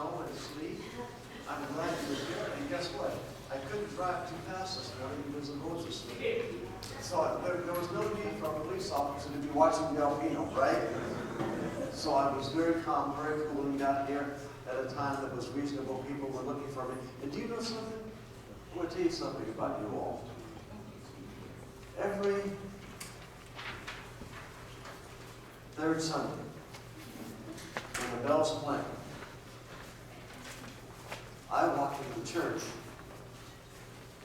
snow and sleet. I'm glad he was here, and guess what? I couldn't drive too fast this morning because the roads were slippery. So there was no need for a police officer to be watching the Alpino, right? So I was very calm, very cool, and got here at a time that was reasonable. People were looking for me. And do you know something? I want to tell you something about you all. Every third Sunday, when the bells clang, I walk into the church,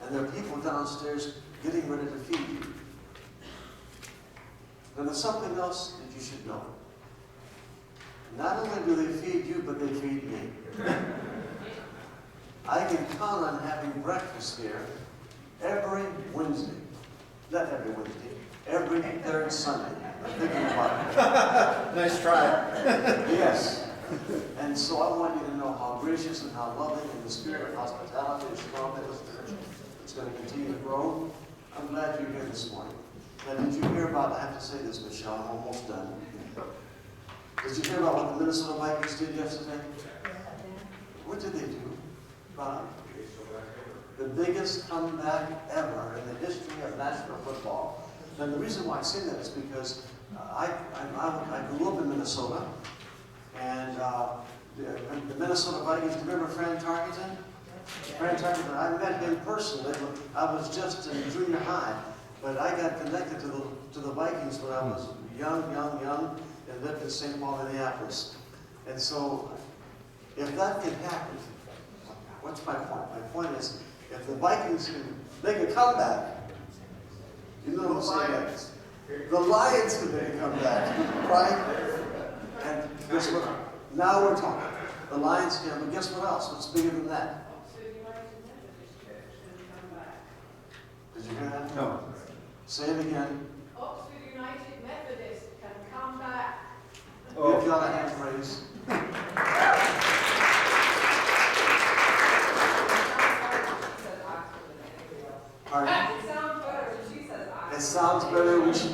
and there are people downstairs getting ready to feed you. And there's something else that you should know. Not only do they feed you, but they feed me. I can count on having breakfast here every Wednesday. Not every Wednesday, every third Sunday. I'm thinking about it. Nice try. Yes. And so I want you to know how gracious and how loving and the spirit of hospitality is strong in this church. It's going to continue to grow. I'm glad you're here this morning. Now, did you hear about, I have to say this, Michelle, I'm almost done. Did you hear about what the Minnesota Vikings did yesterday? What did they do, Bob? The biggest comeback ever in the history of national football. And the reason why I say that is because I grew up in Minnesota, and the Minnesota Vikings, do you remember Fran Tarkenton? Fran Tarkenton, I met him personally. I was just in junior high, but I got connected to the Vikings when I was young, and lived in St. Paul, Minneapolis. And so, if that can happen, what's my point? My point is, if the Vikings can make a comeback, you know what I'm saying? The Lions can make a comeback, right? And guess what? Now we're talking. The Lions can, but guess what else? What's bigger than that? Did you hear that? No. Say it again. Oxford United Methodist can come back. Give God a hand praise. Pardon? It sounds better when she says It sounds better when she...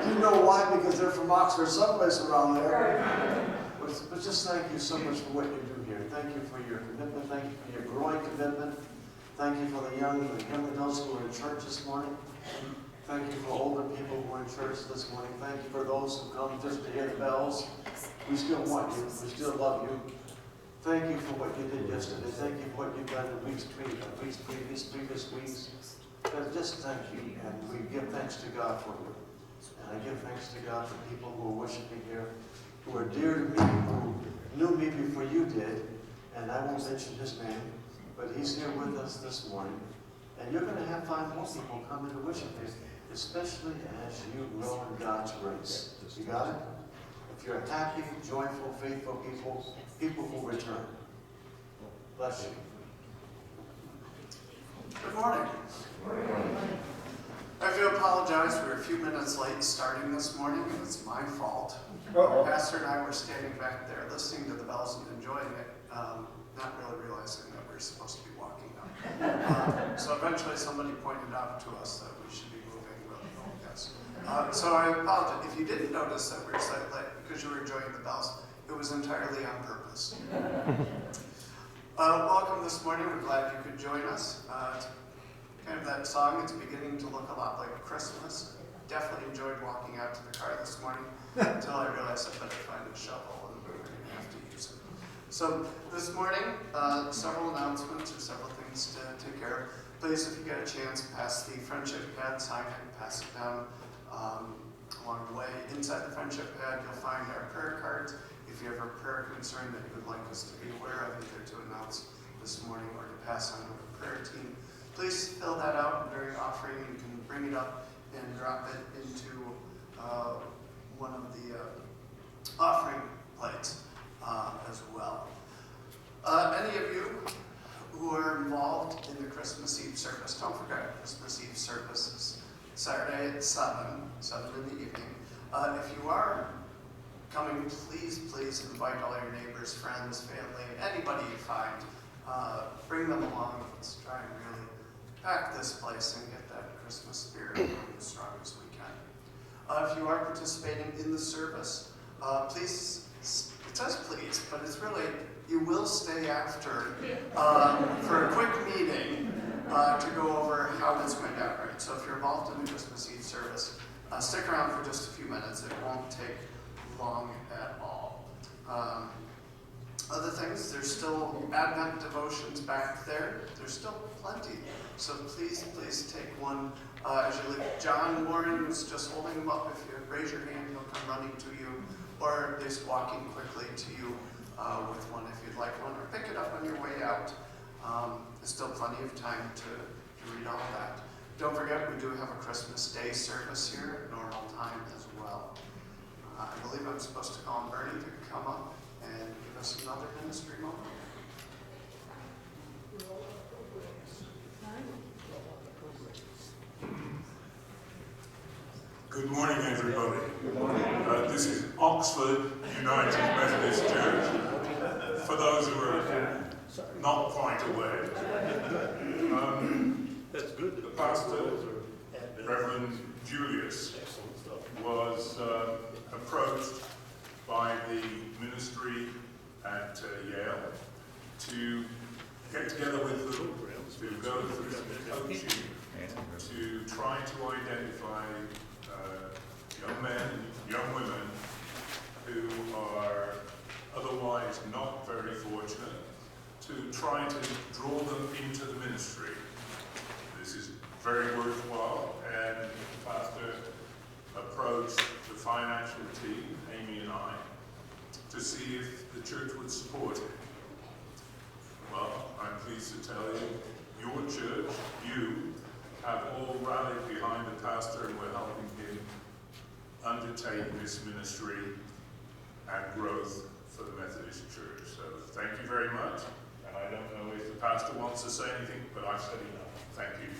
You know why? Because they're from Oxford, someplace around there. But just thank you so much for what you do here. Thank you for your commitment. Thank you for your growing commitment. Thank you for the young adults who are in church this morning. Thank you for older people who are in church this morning. Thank you for those who come just to hear the bells. We still want you. We still love you. Thank you for what you did yesterday. Thank you for what you've done in previous weeks. But just thank you, and we give thanks to God for you. And I give thanks to God for people who are worshiping here, who are dear to me, who knew me before you did. And I won't mention his name, but he's here with us this morning. And you're going to find more people coming to worship you, especially as you grow in God's grace. You got it? If you're happy, joyful, faithful people will return. Bless you. Good morning. I have to apologize. We're a few minutes late starting this morning, and it's my fault. Pastor and I were standing back there listening to the bells and enjoying it, not really realizing that we're supposed to be walking up. So eventually somebody pointed out to us that we should be moving really fast. So I apologize. If you didn't notice that we were slightly late because you were enjoying the bells, it was entirely on purpose. Welcome this morning. We're glad you could join us. It's kind of that song, it's beginning to look a lot like Christmas. Definitely enjoyed walking out to the car this morning until I realized I better find a shovel and we're going to have to use it. So this morning, several announcements or several things to take care of. Please, if you get a chance, pass the friendship pad, sign it, and pass it down along the way. Inside the friendship pad, you'll find our prayer cards. If you have a prayer concern that you would like us to be aware of, either to announce this morning or to pass on to the prayer team, please fill that out during offering. You can bring it up and drop it into one of the offering plates as well. Any of you who are involved in the Christmas Eve service, don't forget Christmas Eve service is Saturday at 7 in the evening. If you are coming, please invite all your neighbors, friends, family, anybody you find. Bring them along. Let's try and really pack this place and get that Christmas spirit going as strong as we can. If you are participating in the service, please, it's It says please, but it's really, you will stay after for a quick meeting to go over how this went out, right? So if you're involved in the Christmas Eve service, stick around for just a few minutes. It won't take long at all. Other things, there's still Advent devotions back there. There's still plenty. So please take one as you leave. John Warren was just holding them up. If you raise your hand, he'll come running to you, or at least walking quickly to you with one if you'd like one, or pick it up on your way out. There's still plenty of time to read all that. Don't forget, we do have a Christmas Day service here at normal time as well. I believe I'm supposed to call on Bernie to come up and give us another ministry moment. Good morning, everybody. Good morning. This is Oxford United Methodist Church. For those who are not quite aware, That's good. the pastor, Reverend Julius, was approached by the ministry at Yale to get together with them to go through some coaching to try to identify young men and young women who are otherwise not very fortunate, to try to draw them into the ministry. This is very worthwhile, and the pastor approached the financial team, Amy and I, to see if the church would support it. Well, I'm pleased to tell you, your church, you, have all rallied behind the pastor, and we're helping him undertake this ministry and growth for the Methodist Church. So thank you very much. And I don't know if the pastor wants to say anything, but I've said enough. Thank you.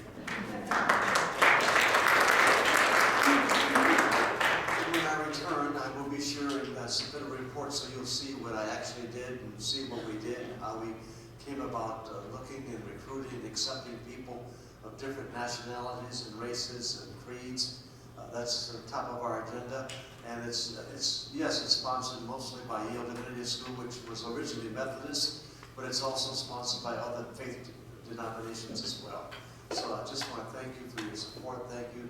When I return, I will be sharing a bit of a report so you'll see what I actually did and see what we did and how we came about looking and recruiting and accepting people of different nationalities and races and creeds. That's the top of our agenda, and it's sponsored mostly by Yale Divinity School, which was originally Methodist, but it's also sponsored by other faith denominations as well. So I just want to thank you for your support. Thank you,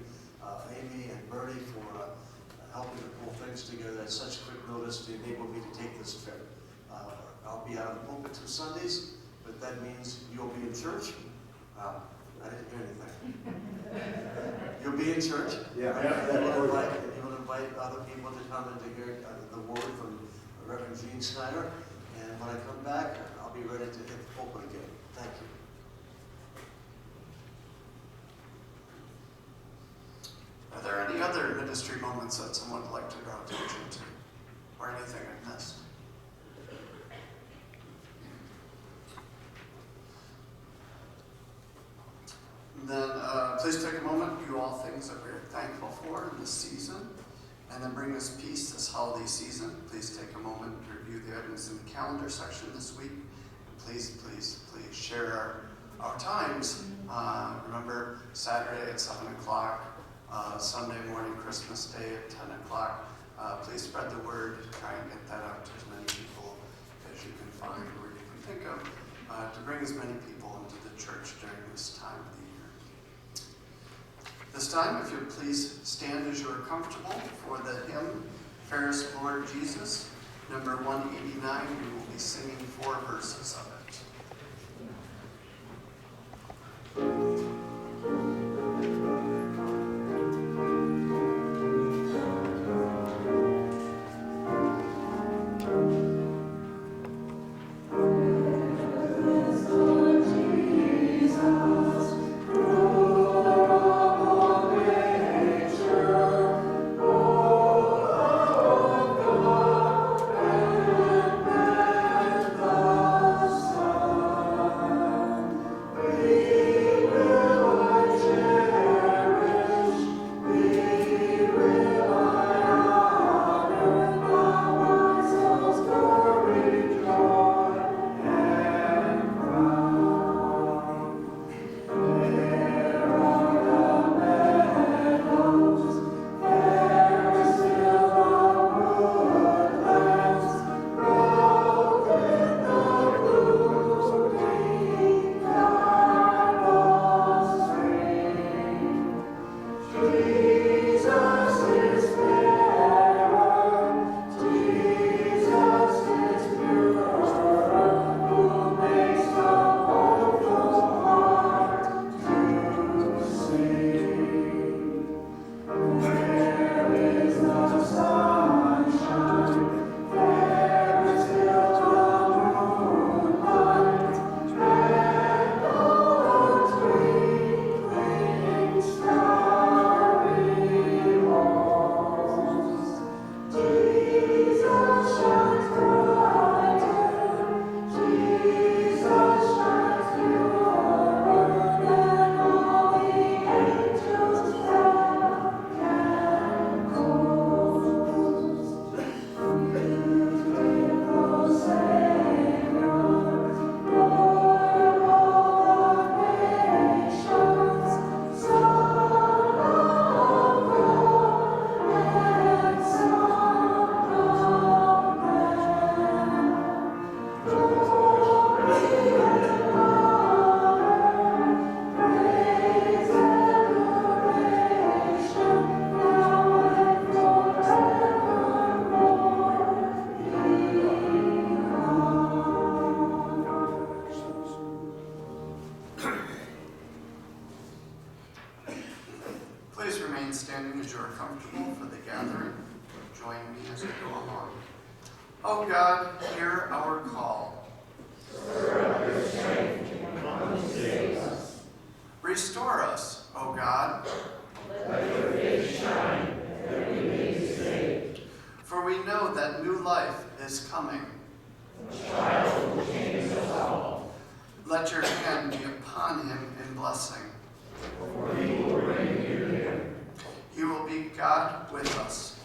Amy and Bernie, for helping to pull things together at such quick notice to enable me to take this trip. I'll be out of the pulpit 2 Sundays, but that means you'll be in church. I didn't hear anything. You'll be in church. Yeah. You will invite other people to come and to hear the word from Reverend Gene Snyder. And when I come back, I'll be ready to hit the pulpit again. Thank you. Are there any other ministry moments that someone would like to draw attention to? Or anything I missed? Then please take a moment, do all things that we're thankful for in this season, and then bring us peace this holiday season. Please take a moment to review the items in the calendar section this week. Please share our times. Remember, Saturday at 7 o'clock, Sunday morning, Christmas Day at 10 o'clock. Please spread the word, try and get that out to as many people as you can find or you can think of, to bring as many people into the church during this time of the year. This time, if you'll please stand as you are comfortable for the hymn, Fairest Lord Jesus, number 189. We will be singing 4 verses of it. Son me as we go along. Oh God, hear our call. Restore us, O God. For we know that new life is coming. Let your hand be upon him in blessing. He will be God with us.